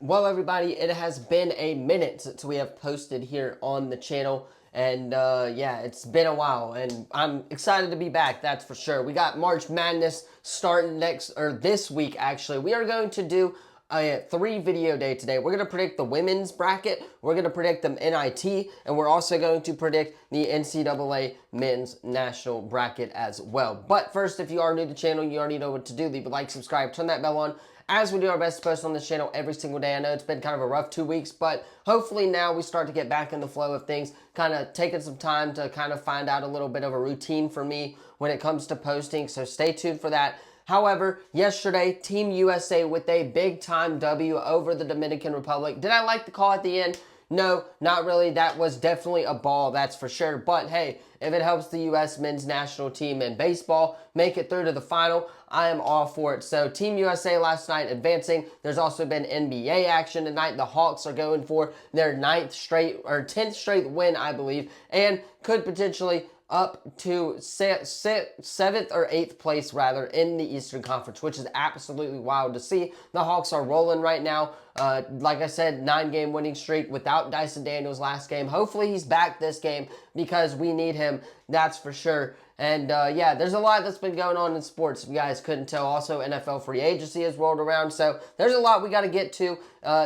Well, everybody, it has been a minute since we have posted here on the channel. And yeah, it's been a while, and I'm excited to be back, that's for sure. We got March Madness starting this week, actually. We are going to do a 3-video day today. We're going to predict the women's bracket, we're going to predict the NIT, and we're also going to predict the NCAA men's national bracket as well. But first, if you are new to the channel, you already know what to do. Leave a like, subscribe, turn that bell on, as we do our best to post on this channel every single day. I know it's been kind of a rough 2 weeks, but hopefully now we start to get back in the flow of things, kind of taking some time to kind of find out a little bit of a routine for me when it comes to posting, so stay tuned for that. However, yesterday, Team USA with a big-time W over the Dominican Republic. Did I like the call at the end? No, not really. That was definitely a ball, that's for sure. But hey, if it helps the U.S. men's national team in baseball make it through to the final, I am all for it. So Team USA last night advancing. There's also been NBA action tonight. The Hawks are going for their 10th straight win, I believe, and could potentially up to 7th or 8th place, rather, in the Eastern Conference, which is absolutely wild to see. The Hawks are rolling right now. Like I said, 9-game winning streak without Dyson Daniels last game. Hopefully he's back this game because we need him, that's for sure. And yeah, there's a lot that's been going on in sports, if you guys couldn't tell. Also, NFL free agency has rolled around, so there's a lot we got to get to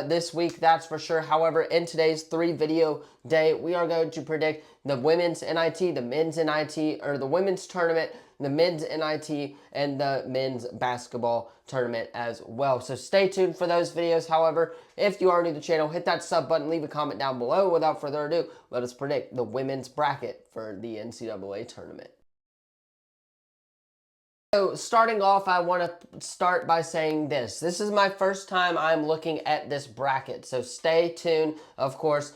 this week, that's for sure. However, in today's 3-video day, we are going to predict the women's NIT, the men's NIT, or the women's tournament, the men's NIT, and the men's basketball tournament as well. So stay tuned for those videos. However, if you are new to the channel, hit that sub button, leave a comment down below. Without further ado, let us predict the women's bracket for the NCAA tournament. So starting off, I want to start by saying this. This is my first time I'm looking at this bracket, so stay tuned, of course.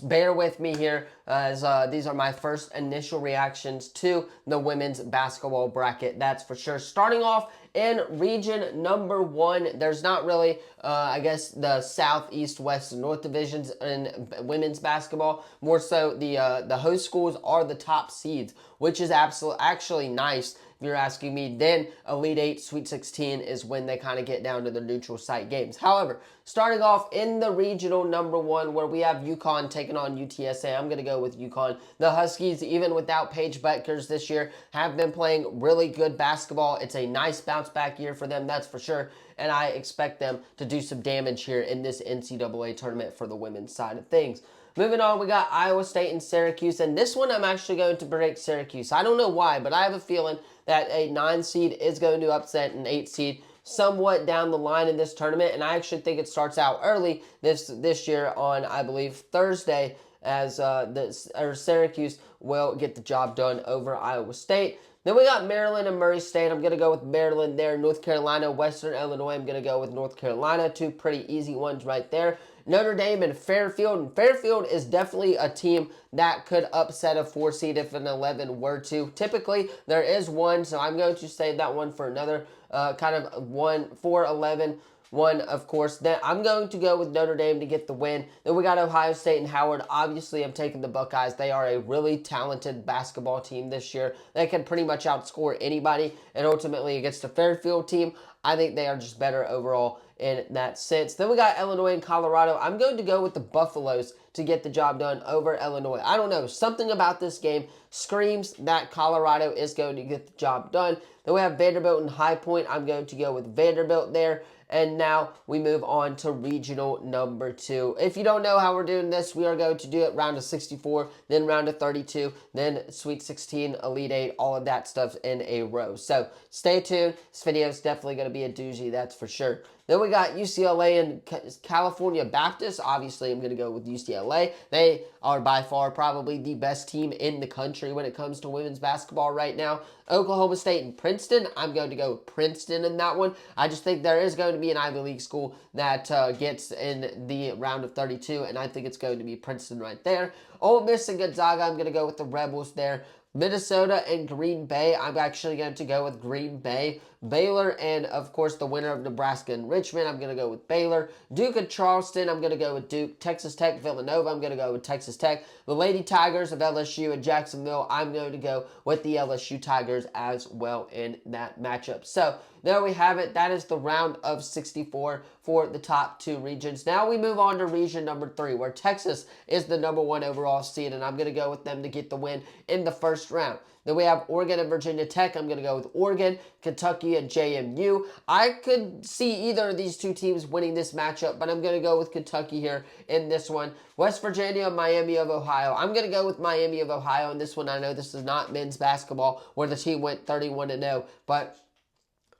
Bear with me here, as these are my first initial reactions to the women's basketball bracket, that's for sure. Starting off in region number 1, there's not really, I guess, the South, East, West, and North divisions in women's basketball. More so, the host schools are the top seeds, which is actually nice. If you're asking me, then Elite 8, Sweet 16 is when they kind of get down to the neutral site games. However, starting off in the regional number 1, where we have UConn taking on UTSA, I'm going to go with UConn. The Huskies, even without Paige Bueckers this year, have been playing really good basketball. It's a nice bounce-back year for them, that's for sure, and I expect them to do some damage here in this NCAA tournament for the women's side of things. Moving on, we got Iowa State and Syracuse, and this one I'm actually going to predict Syracuse. I don't know why, but I have a feeling that a 9 seed is going to upset an 8 seed somewhat down the line in this tournament, and I actually think it starts out early this year on, I believe, Thursday, as Syracuse will get the job done over Iowa State. Then we got Maryland and Murray State. I'm going to go with Maryland there. North Carolina, Western Illinois, I'm going to go with North Carolina. 2 pretty easy ones right there. Notre Dame and Fairfield. And Fairfield is definitely a team that could upset a 4 seed if an 11 were to. Typically, there is one, so I'm going to save that one for another kind of 4-11 one, of course. Then I'm going to go with Notre Dame to get the win. Then we got Ohio State and Howard. Obviously, I'm taking the Buckeyes. They are a really talented basketball team this year. They can pretty much outscore anybody, and ultimately against the Fairfield team, I think they are just better overall in that sense. Then we got Illinois and Colorado. I'm going to go with the Buffaloes to get the job done over Illinois. I don't know. Something about this game screams that Colorado is going to get the job done. Then we have Vanderbilt and High Point. I'm going to go with Vanderbilt there. And now we move on to regional number 2. If you don't know how we're doing this, we are going to do it round of 64, then round of 32, then Sweet 16, Elite 8, all of that stuff in a row. So stay tuned. This video is definitely going to be a doozy, that's for sure. Then we got UCLA and California Baptist. Obviously, I'm going to go with UCLA. They are by far probably the best team in the country when it comes to women's basketball right now. Oklahoma State and Princeton. I'm going to go with Princeton in that one. I just think there is going to be an Ivy League school that gets in the round of 32, and I think it's going to be Princeton right there. Ole Miss and Gonzaga. I'm going to go with the Rebels there. Minnesota and Green Bay. I'm actually going to go with Green Bay. Baylor and, of course, the winner of Nebraska and Richmond. I'm going to go with Baylor. Duke and Charleston. I'm going to go with Duke. Texas Tech, Villanova. I'm going to go with Texas Tech. The Lady Tigers of LSU and Jacksonville. I'm going to go with the LSU Tigers as well in that matchup. So there we have it. That is the round of 64 for the top two regions. Now we move on to region number 3, where Texas is the number 1 overall seed, and I'm going to go with them to get the win in the first round. Then we have Oregon and Virginia Tech. I'm going to go with Oregon, Kentucky, and JMU. I could see either of these two teams winning this matchup, but I'm going to go with Kentucky here in this one. West Virginia, Miami of Ohio. I'm going to go with Miami of Ohio in this one. I know this is not men's basketball where the team went 31-0, but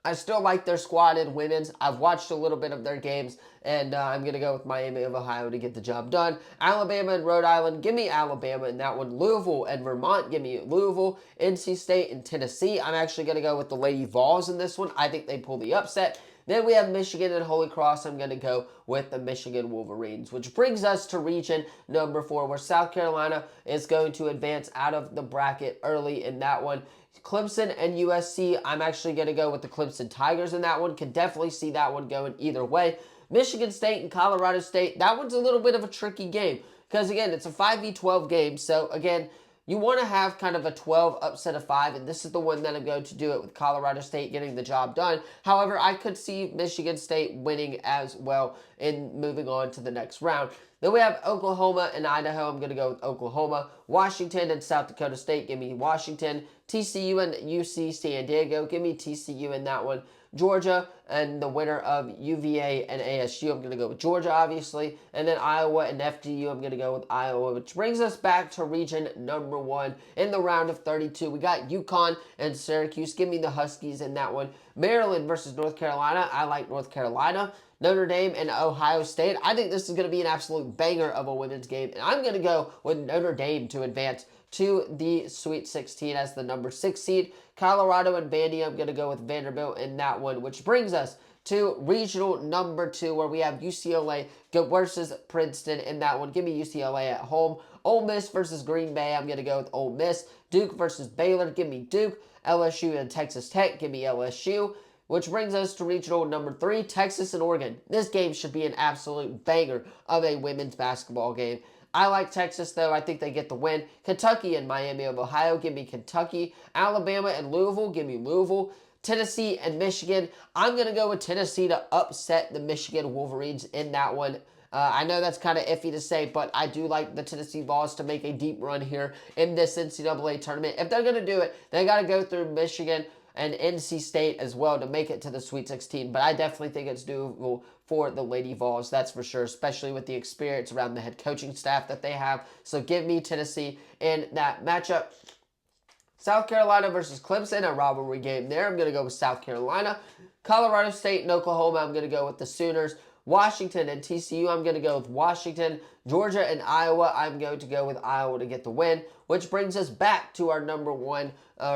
I still like their squad in women's. I've watched a little bit of their games, and I'm going to go with Miami of Ohio to get the job done. Alabama and Rhode Island, give me Alabama in that one. Louisville and Vermont, give me Louisville. NC State and Tennessee, I'm actually going to go with the Lady Vols in this one. I think they pull the upset. Then we have Michigan and Holy Cross. I'm going to go with the Michigan Wolverines, which brings us to region number 4, where South Carolina is going to advance out of the bracket early in that one. Clemson and USC, I'm actually going to go with the Clemson Tigers in that one. Can definitely see that one going either way. Michigan State and Colorado State, that one's a little bit of a tricky game because, again, it's a 5v12 game. So, again, you want to have kind of a 12 upset of 5, and this is the one that I'm going to do it with Colorado State getting the job done. However, I could see Michigan State winning as well in moving on to the next round. Then we have Oklahoma and Idaho. I'm going to go with Oklahoma. Washington and South Dakota State, give me Washington. TCU and UC San Diego, give me TCU in that one. Georgia and the winner of UVA and ASU, I'm going to go with Georgia, obviously. And then Iowa and FDU, I'm going to go with Iowa, which brings us back to region number 1 in the round of 32. We got UConn and Syracuse. Give me the Huskies in that one. Maryland versus North Carolina. I like North Carolina. Notre Dame and Ohio State. I think this is going to be an absolute banger of a women's game, and I'm going to go with Notre Dame to advance to the Sweet 16 as the number 6 seed. Colorado and Vandy, I'm going to go with Vanderbilt in that one, which brings us to regional number 2, where we have UCLA versus Princeton in that one. Give me UCLA at home. Ole Miss versus Green Bay, I'm going to go with Ole Miss. Duke versus Baylor, give me Duke. LSU and Texas Tech, give me LSU. Which brings us to regional number 3, Texas and Oregon. This game should be an absolute banger of a women's basketball game. I like Texas, though. I think they get the win. Kentucky and Miami of Ohio, give me Kentucky. Alabama and Louisville, give me Louisville. Tennessee and Michigan, I'm going to go with Tennessee to upset the Michigan Wolverines in that one. I know that's kind of iffy to say, but I do like the Tennessee Vols to make a deep run here in this NCAA tournament. If they're going to do it, they got to go through Michigan and NC State as well to make it to the Sweet 16. But I definitely think it's doable for the Lady Vols, that's for sure, especially with the experience around the head coaching staff that they have. So give me Tennessee in that matchup. South Carolina versus Clemson, a rivalry game there. I'm going to go with South Carolina. Colorado State and Oklahoma, I'm going to go with the Sooners. Washington and TCU, I'm going to go with Washington. Georgia and Iowa, I'm going to go with Iowa to get the win, which brings us back to our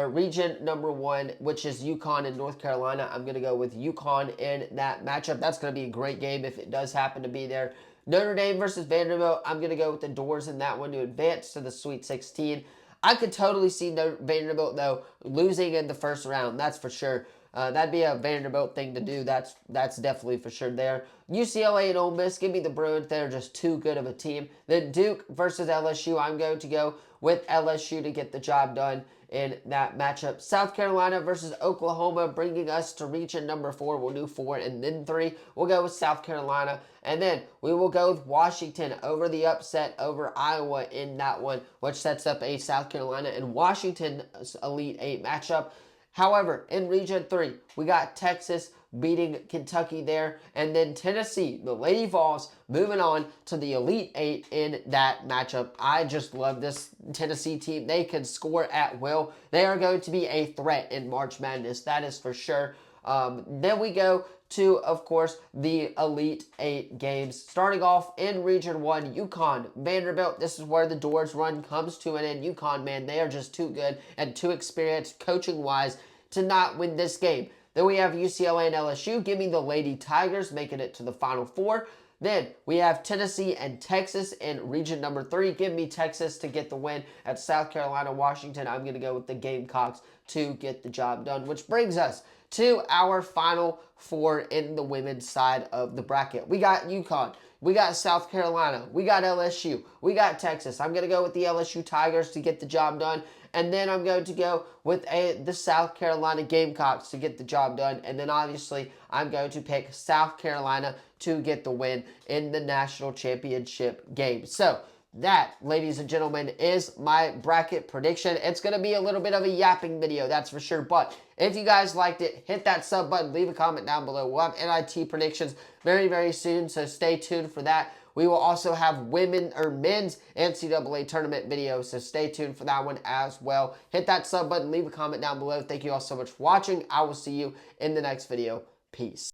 region number 1, which is UConn and North Carolina. I'm going to go with UConn in that matchup. That's going to be a great game if it does happen to be there. Notre Dame versus Vanderbilt, I'm going to go with the Doors in that one to advance to the Sweet 16. I could totally see Vanderbilt, though, losing in the first round. That's for sure. That'd be a Vanderbilt thing to do. That's definitely for sure there. UCLA and Ole Miss, give me the Bruins. They're just too good of a team. Then Duke versus LSU. I'm going to go with LSU to get the job done in that matchup. South Carolina versus Oklahoma, bringing us to region number 4. We'll do 4 and then 3. We'll go with South Carolina. And then we will go with Washington over the upset over Iowa in that one, which sets up a South Carolina and Washington Elite 8 matchup. However, in Region 3, we got Texas beating Kentucky there, and then Tennessee, the Lady Vols, moving on to the Elite 8 in that matchup. I just love this Tennessee team. They can score at will. They are going to be a threat in March Madness, that is for sure. Then we go to, of course, the Elite 8 games. Starting off in Region 1, UConn, Vanderbilt. This is where the Doors run comes to an end. UConn, man, they are just too good and too experienced coaching-wise to not win this game. Then we have UCLA and LSU. Give me the Lady Tigers making it to the Final Four. Then we have Tennessee and Texas in region number 3. Give me Texas to get the win at South Carolina, Washington. I'm going to go with the Gamecocks to get the job done, which brings us to our Final Four in the women's side of the bracket. We got UConn. We got South Carolina. We got LSU. We got Texas. I'm going to go with the LSU Tigers to get the job done. And then I'm going to go with the South Carolina Gamecocks to get the job done. And then obviously I'm going to pick South Carolina to get the win in the national championship game. So that, ladies and gentlemen, is my bracket prediction. It's going to be a little bit of a yapping video, that's for sure. But if you guys liked it, hit that sub button, leave a comment down below. We'll have NIT predictions very, very soon, so stay tuned for that. We will also have men's NCAA tournament videos, so stay tuned for that one as well. Hit that sub button, leave a comment down below. Thank you all so much for watching. I will see you in the next video. Peace.